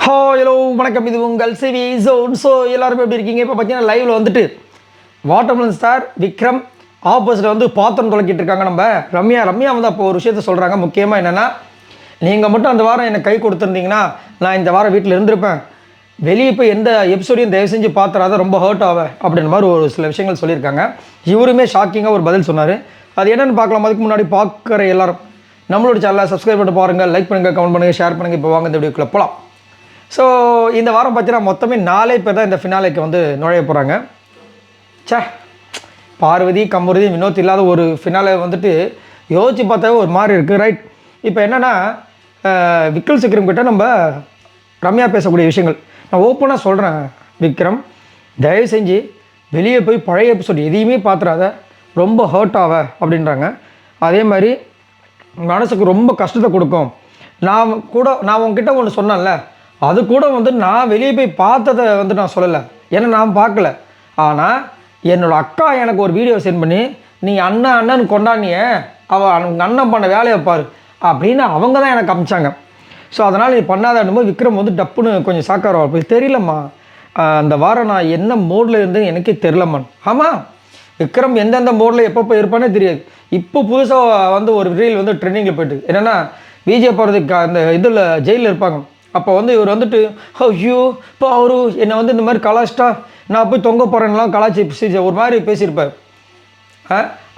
Hello வணக்கம், இது உங்கள் சிவி ஜோன். ஸோ எல்லாருமே எப்படி இருக்கீங்க? இப்போ பார்த்தீங்கன்னா லைவில் வந்துட்டு வாட்டர்மெலன் ஸ்டார் விக்ரம் ஆப்போசிட்டில் வந்து பாத்திரம் துளக்கிட்டு இருக்காங்க நம்ம ரம்யா வந்து அப்போ ஒரு விஷயத்த சொல்கிறாங்க. முக்கியமாக என்னென்னா, நீங்கள் மட்டும் அந்த வாரம் எனக்கு கை கொடுத்துருந்தீங்கன்னா நான் இந்த வாரம் வீட்டில் இருந்திருப்பேன், வெளியே போய் எந்த எபிசோடையும் தயவு செஞ்சு பார்த்துறாத, ரொம்ப ஹர்ட் ஆவேன் அப்படின்ற மாதிரி ஒரு சில விஷயங்கள் சொல்லியிருக்காங்க. இவருமே ஷாக்கிங்காக ஒரு பதில் சொன்னார். அது என்னென்னு பார்க்கலாம். அதுக்கு முன்னாடி பார்க்குற எல்லாரும் நம்மளோட சேனலை சப்ஸ்கிரைப் பண்ணி பாருங்கள், லைக் பண்ணுங்கள், கமெண்ட் பண்ணுங்கள், ஷேர் பண்ணுங்கள். இப்போ வாங்க இந்த வீடியோக்குள்ளே போகலாம். ஸோ இந்த வாரம் பார்த்தீங்கன்னா மொத்தமே 4 பேர் தான் இந்த ஃபினாலேக்கு வந்து நுழைய போகிறாங்க. பார்வதி, கமருதி, வினோத் இல்லாத ஒரு ஃபினாலே வந்துட்டு யோசிச்சு பார்த்தாவே ஒரு மாதிரி இருக்குது, ரைட்? இப்போ என்னென்னா, விக்கல் சிக்ரம் கிட்ட நம்ம ரம்யா பேசக்கூடிய விஷயங்கள் நான் ஓப்பனாக சொல்கிறேன். விக்ரம், தயவு செஞ்சு வெளியே போய் பழைய எபிசோட் எதையுமே பார்த்துறாத, ரொம்ப ஹர்ட் ஆவ அப்படின்றாங்க. அதே மாதிரி மனசுக்கு ரொம்ப கஷ்டத்தை கொடுக்கும். நான் உங்ககிட்ட ஒன்று சொன்னேன்ல, அது கூட வந்து நான் வெளியே போய் பார்த்ததை வந்து நான் சொல்லலை, ஏன்னா நான் பார்க்கல. ஆனால் என்னோடய அக்கா எனக்கு ஒரு வீடியோ சென்ட் பண்ணி, நீ அண்ணன் கொண்டாடினிய, அவள் அண்ணன் பண்ண வேலையை பாரு அப்படின்னு அவங்க தான் எனக்கு அமிச்சாங்க. ஸோ அதனால் நீ பண்ணாதன்னும் விக்ரம் வந்து டப்புன்னு கொஞ்சம் சாக்காரம் அப்படி தெரியலம்மா, அந்த வாரம் நான் என்ன மோடில் இருந்தேன்னு எனக்கே தெரிலம்மா. ஆமாம், விக்ரம் எந்தெந்த மோடில் எப்பப்போ இருப்பானே தெரியாது. இப்போ புதுசாக வந்து ஒரு ரீல் வந்து ட்ரெண்டிங்கில் போய்ட்டு என்னென்னா, விஜய் போகிறதுக்கு அந்த இதில் ஜெயிலில் இருப்பாங்க. அப்போ வந்து இவர் வந்துட்டு ஐயோ இப்போ அவரு என்னை வந்து இந்த மாதிரி கலாச்சிட்டா நான் போய் தொங்க போகிறேன்லாம் கலாச்சி ஒரு மாதிரி பேசியிருப்பார்.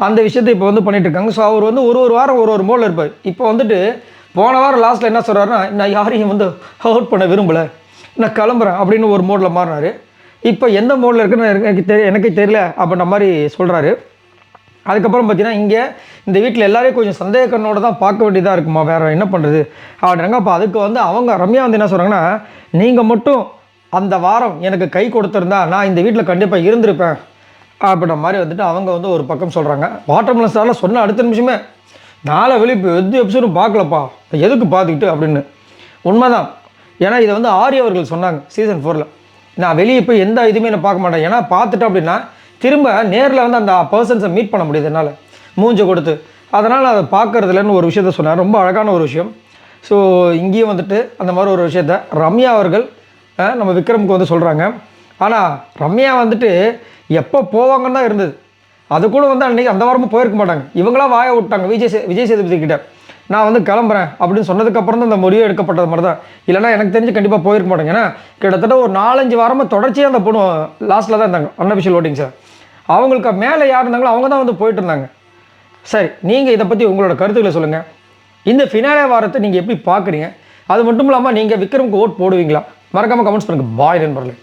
அந்த விஷயத்தை இப்போ வந்து பண்ணிகிட்ருக்காங்க. ஸோ அவர் வந்து ஒரு வாரம் ஒரு மோடில் இருப்பார். இப்போ வந்துட்டு போன வாரம் லாஸ்ட்டில் என்ன சொல்கிறாருன்னா, நான் யாரையும் வந்து ஹர்ட் பண்ண விரும்பலை, நான் கிளம்புறேன் அப்படின்னு ஒரு மோடில் மாறினார். இப்போ எந்த மோடில் இருக்குன்னு எனக்கே தெரியல அப்படின்ற மாதிரி சொல்கிறாரு. அதுக்கப்புறம் பார்த்தீங்கன்னா, இங்கே இந்த வீட்டில் எல்லோரையும் கொஞ்சம் சந்தேக கண்ணோடு தான் பார்க்க வேண்டியதாக இருக்குமா, வேறு என்ன பண்ணுறது அப்படின்றாங்க. அப்போ அதுக்கு வந்து அவங்க ரம்யா வந்து என்ன சொல்கிறாங்கன்னா, நீங்கள் மட்டும் அந்த வாரம் எனக்கு கை கொடுத்துருந்தா நான் இந்த வீட்டில் கண்டிப்பாக இருந்திருப்பேன் அப்படின்ற மாதிரி வந்துட்டு அவங்க வந்து ஒரு பக்கம் சொல்கிறாங்க. வாட்டர்மெலன் ஸ்டாரில் சொன்ன அடுத்த நிமிஷமே, நாளை வெளியே எது எபிசோடும் பார்க்கலப்பா, எதுக்கு பார்த்துக்கிட்டு அப்படின்னு. உண்மைதான். ஏன்னா இதை வந்து ஆரி அவர்கள் சொன்னாங்க சீசன் 4. நான் வெளியே போய் எந்த இதுவுமே நான் பார்க்க மாட்டேன், ஏன்னா பார்த்துட்டேன் அப்படின்னா திரும்ப நேரில் வந்து அந்த பர்சன்ஸை மீட் பண்ண முடியுது என்னால், மூஞ்சை கொடுத்து. அதனால் அதை பார்க்குறதுலன்னு ஒரு விஷயத்த சொன்னார். ரொம்ப அழகான ஒரு விஷயம். ஸோ இங்கேயும் வந்துட்டு அந்த மாதிரி ஒரு விஷயத்த ரம்யா அவர்கள் நம்ம விக்ரமுக்கு வந்து சொல்கிறாங்க. ஆனால் ரம்யா வந்துட்டு எப்போ போவாங்கன்னு தான் இருந்தது. அது கூட வந்து அன்றைக்கி அந்த வாரமும் போயிருக்க மாட்டாங்க. இவங்களாம் வாய விட்டாங்க விஜய் சேதுபதி கிட்ட, நான் வந்து கிளம்புறேன் அப்படின்னு சொன்னதுக்கப்புறம் தான் அந்த முடிவு எடுக்கப்பட்டது மாதிரி தான். இல்லைனா எனக்கு தெரிஞ்சு கண்டிப்பாக போயிருக்க மாட்டாங்க. ஏன்னா கிட்டத்தட்ட ஒரு 4-5 வாரமாக தொடர்ச்சியாக அந்த பொண்ணு லாஸ்ட்டில் தான் இருந்தாங்க அன்அஃபிஷியல் ஓட்டிங்ஸை. அவங்களுக்கு மேலே யார் இருந்தாங்களோ அவங்க தான் வந்து போயிட்டு இருந்தாங்க. சரி, நீங்கள் இதை பற்றி உங்களோட கருத்துக்களை சொல்லுங்கள். இந்த ஃபினாலே வாரத்தை நீங்கள் எப்படி பார்க்குறீங்க? அது மட்டும் இல்லாமல் நீங்கள் விக்ரமுக்கு ஓட் போடுவீங்களா? மறக்காமல் கமெண்ட்ஸ் பண்ணுங்கள். பாய் நண்பர்களே.